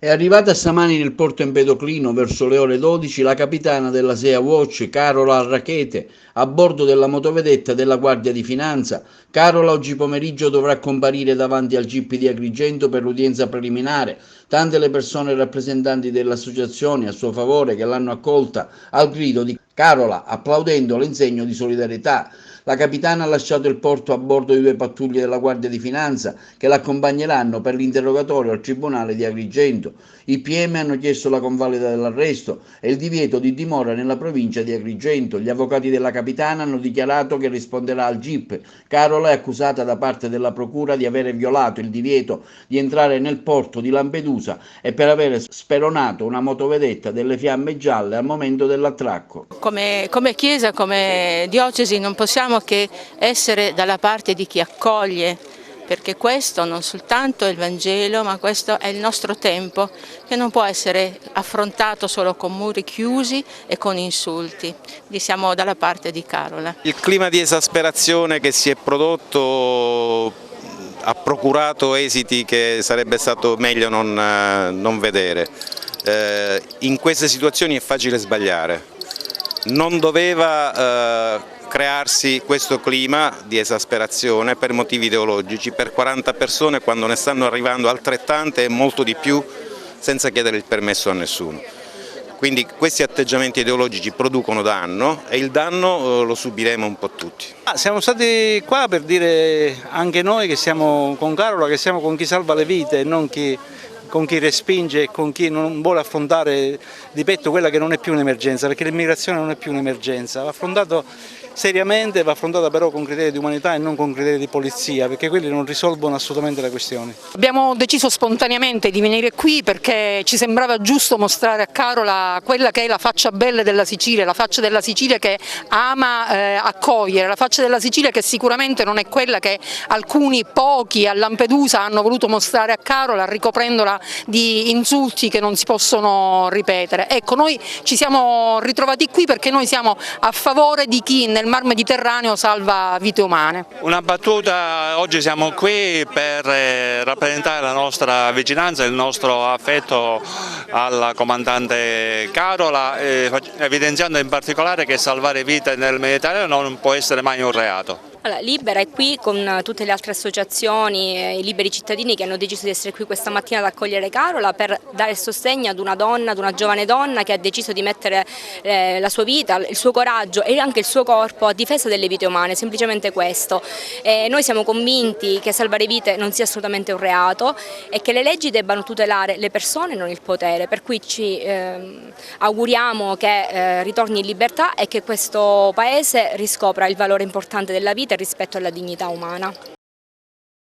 È arrivata stamani nel porto Empedoclino verso le ore 12 la capitana della Sea Watch, Carola Arrachete, a bordo della motovedetta della Guardia di Finanza. Carola oggi pomeriggio dovrà comparire davanti al GIP di Agrigento per l'udienza preliminare. Tante le persone rappresentanti delle associazioni a suo favore che l'hanno accolta al grido di Carola, applaudendole in segno di solidarietà. La capitana ha lasciato il porto a bordo di 2 pattuglie della Guardia di Finanza che l'accompagneranno per l'interrogatorio al Tribunale di Agrigento. I PM hanno chiesto la convalida dell'arresto e il divieto di dimora nella provincia di Agrigento. Gli avvocati della capitana hanno dichiarato che risponderà al GIP. Carola è accusata da parte della procura di avere violato il divieto di entrare nel porto di Lampedusa e per avere speronato una motovedetta delle fiamme gialle al momento dell'attracco. Come Chiesa, come diocesi non possiamo che essere dalla parte di chi accoglie, perché questo non soltanto è il Vangelo, ma questo è il nostro tempo che non può essere affrontato solo con muri chiusi e con insulti. Siamo dalla parte di Carola. Il clima di esasperazione che si è prodotto ha procurato esiti che sarebbe stato meglio non vedere. In queste situazioni è facile sbagliare. Non doveva crearsi questo clima di esasperazione per motivi ideologici, per 40 persone quando ne stanno arrivando altrettante e molto di più senza chiedere il permesso a nessuno. Quindi questi atteggiamenti ideologici producono danno e il danno lo subiremo un po' tutti. Siamo stati qua per dire anche noi che siamo con Carola, che siamo con chi salva le vite e non con chi respinge e con chi non vuole affrontare di petto quella che non è più un'emergenza, perché l'immigrazione non è più un'emergenza, va affrontato seriamente, va affrontata però con criteri di umanità e non con criteri di polizia, perché quelli non risolvono assolutamente le questioni. Abbiamo deciso spontaneamente di venire qui perché ci sembrava giusto mostrare a Carola quella che è la faccia bella della Sicilia, la faccia della Sicilia che ama accogliere, la faccia della Sicilia che sicuramente non è quella che alcuni pochi a Lampedusa hanno voluto mostrare a Carola, ricoprendola di insulti che non si possono ripetere. Ecco, noi ci siamo ritrovati qui perché noi siamo a favore di chi nel Mar Mediterraneo salva vite umane. Una battuta, oggi siamo qui per rappresentare la nostra vicinanza e il nostro affetto alla comandante Carola, evidenziando in particolare che salvare vite nel Mediterraneo non può essere mai un reato. Allora, Libera è qui con tutte le altre associazioni, i liberi cittadini che hanno deciso di essere qui questa mattina ad accogliere Carola per dare sostegno ad una donna, ad una giovane donna che ha deciso di mettere la sua vita, il suo coraggio e anche il suo corpo a difesa delle vite umane, semplicemente questo. Noi siamo convinti che salvare vite non sia assolutamente un reato e che le leggi debbano tutelare le persone e non il potere, per cui ci auguriamo che ritorni in libertà e che questo Paese riscopra il valore importante della vita rispetto alla dignità umana.